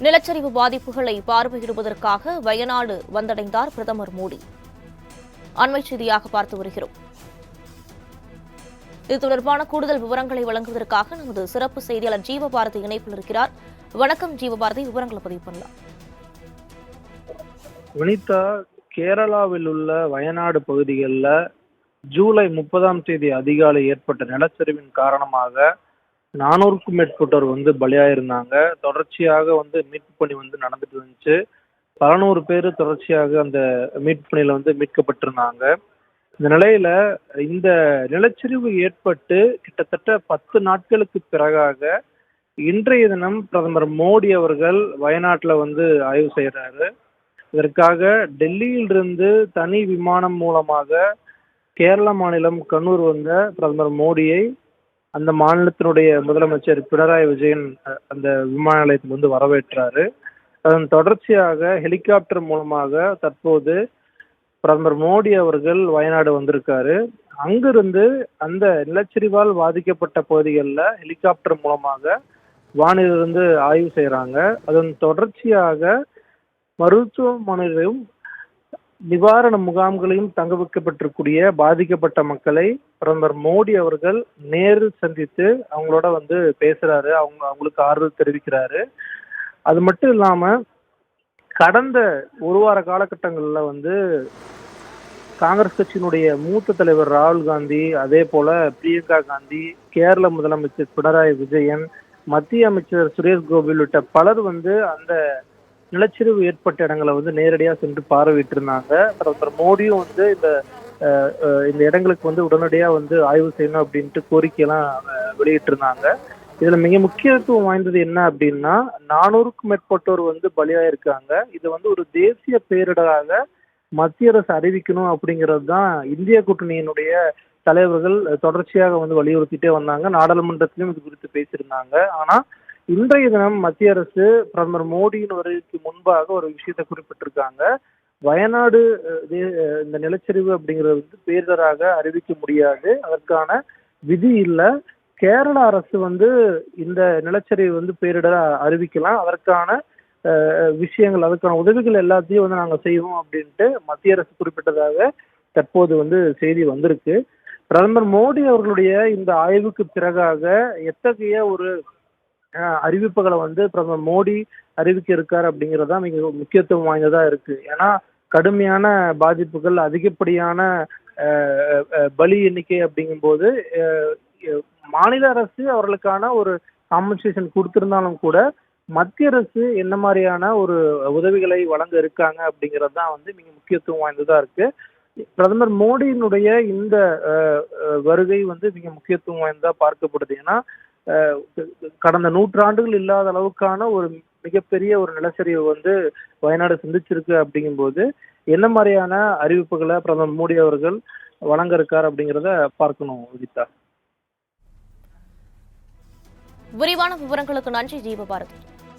நிலச்சரிவு பாதிப்புகளை பார்வையிடுவதற்காக வயநாடு வந்தடைந்தார் பிரதமர் மோடி. அண்மை செய்தியாக பார்த்து வருகிறோம். இது தொடர்பான கூடுதல் விவரங்களை வழங்குவதற்காக நமது சிறப்பு செய்தியாளர் ஜீவபாரதி இணைப்பில் இருக்கிறார். வணக்கம் ஜீவபாரதி, விவரங்களை பதிவு பண்ணலாம். வினிதா, கேரளாவில் உள்ள வயநாடு பகுதிகளில் ஜூலை 30 அதிகாலை ஏற்பட்ட நிலச்சரிவின் காரணமாக 400க்கும் மேற்பட்டோர் பலியாயிருந்தாங்க. தொடர்ச்சியாக மீட்பு பணி நடந்துட்டு இருந்துச்சு. பல நூறு பேர் தொடர்ச்சியாக அந்த மீட்பு பணியில மீட்கப்பட்டிருந்தாங்க. இந்த நிலையில இந்த நிலச்சரிவு ஏற்பட்டு கிட்டத்தட்ட 10 நாட்களுக்கு பிறகாக இன்றைய தினம் பிரதமர் மோடி அவர்கள் வயநாட்டில் ஆய்வு செய்யறாரு. இதற்காக டெல்லியிலிருந்து தனி விமானம் மூலமாக கேரள மாநிலம் கண்ணூர் வந்த பிரதமர் மோடியை அந்த மாநிலத்தினுடைய முதலமைச்சர் பினராயி விஜயன் அந்த விமான நிலையத்தில் வரவேற்றாரு. அதன் தொடர்ச்சியாக ஹெலிகாப்டர் மூலமாக தற்போது பிரதமர் மோடி அவர்கள் வயநாடு வந்திருக்காரு. அங்கிருந்து அந்த நிலச்சரிவால் பாதிக்கப்பட்ட பகுதிகளில் ஹெலிகாப்டர் மூலமாக வானிலிருந்து ஆய்வு செய்யறாங்க. அதன் தொடர்ச்சியாக மருத்துவமனையிலும் நிவாரண முகாம்களையும் தங்க வைக்கப்பட்டிருக்கூடிய பாதிக்கப்பட்ட மக்களை பிரதமர் மோடி அவர்கள் நேரில் சந்தித்து அவங்களோட பேசுறாரு. அவங்களுக்கு ஆறுதல் தெரிவிக்கிறாரு. அது மட்டும் இல்லாம கடந்த ஒரு வார காலகட்டங்கள்ல காங்கிரஸ் கட்சியினுடைய மூத்த தலைவர் ராகுல் காந்தி, அதே போல பிரியங்கா காந்தி, கேரள முதலமைச்சர் பினராயி விஜயன், மத்திய அமைச்சர் சுரேஷ் கோபி உள்ளிட்ட பலர் அந்த நிலச்சரிவு ஏற்பட்ட இடங்களை நேரடியா சென்று பார்வையிட்டு இருந்தாங்க. பிரதமர் மோடியும் இந்த இடங்களுக்கு உடனடியா ஆய்வு செய்யணும் அப்படின்ட்டு கோரிக்கையெல்லாம் வெளியிட்டு இருந்தாங்க. இதுல மிக முக்கியத்துவம் வாய்ந்தது என்ன அப்படின்னா, 400க்கும் மேற்பட்டோர் பலியாயிருக்காங்க. இது ஒரு தேசிய பேரிடராக மத்திய அரசு அறிவிக்கணும் அப்படிங்கிறது தான் இந்திய கூட்டணியினுடைய தலைவர்கள் தொடர்ச்சியாக வலியுறுத்திட்டே வந்தாங்க. நாடாளுமன்றத்திலும் இது குறித்து பேசியிருந்தாங்க. ஆனா இன்றைய தினம் மத்திய அரசு பிரதமர் மோடியின் வருகைக்கு முன்பாக ஒரு விஷயத்தை குறிப்பிட்டிருக்காங்க. வயநாடு இந்த நிலச்சரிவு அப்படிங்கிறது பேரிடராக அறிவிக்க முடியாது, அதற்கான விதி இல்லை. கேரள அரசு இந்த நிலச்சரிவு பேரிடரா அறிவிக்கலாம், அதற்கான விஷயங்கள், அதுக்கான உதவிகள் எல்லாத்தையும் நாங்கள் செய்வோம் அப்படின்ட்டு மத்திய அரசு குறிப்பிட்டதாக தற்போது செய்தி வந்திருக்கு. பிரதமர் மோடி அவர்களுடைய இந்த ஆய்வுக்கு பிறகாக எத்தகைய ஒரு அறிவிப்புகளை பிரதமர் மோடி அறிவிக்க இருக்காரு அப்படிங்கறதா மிக முக்கியத்துவம் வாய்ந்ததா இருக்கு. ஏன்னா கடுமையான பாதிப்புகள், அதிகப்படியான பலி எண்ணிக்கை அப்படிங்கும் போது மாநில அரசு அவர்களுக்கான ஒரு காம்பன்சேஷன் கொடுத்திருந்தாலும் கூட மத்திய அரசு என்ன மாதிரியான ஒரு உதவிகளை வழங்க இருக்காங்க அப்படிங்கிறது தான் மிக முக்கியத்துவம் வாய்ந்ததா இருக்கு. பிரதமர் மோடியினுடைய இந்த வருகை மிக முக்கியத்துவம் வாய்ந்ததா பார்க்கப்படுது. ஏன்னா கடந்த 100 ஆண்டுகள் இல்லாத அளவுக்கான ஒரு மிகப்பெரிய ஒரு நிலச்சரிவு வயநாடு சந்திச்சிருக்கு. அப்படிங்கும்போது என்ன மாதிரியான அறிவிப்புகளை பிரதமர் மோடி அவர்கள் வழங்க இருக்கார் அப்படிங்கிறத பார்க்கணும். விதித்தா, விரிவான விவரங்களுக்கு நன்றி ஜீவபாரதி.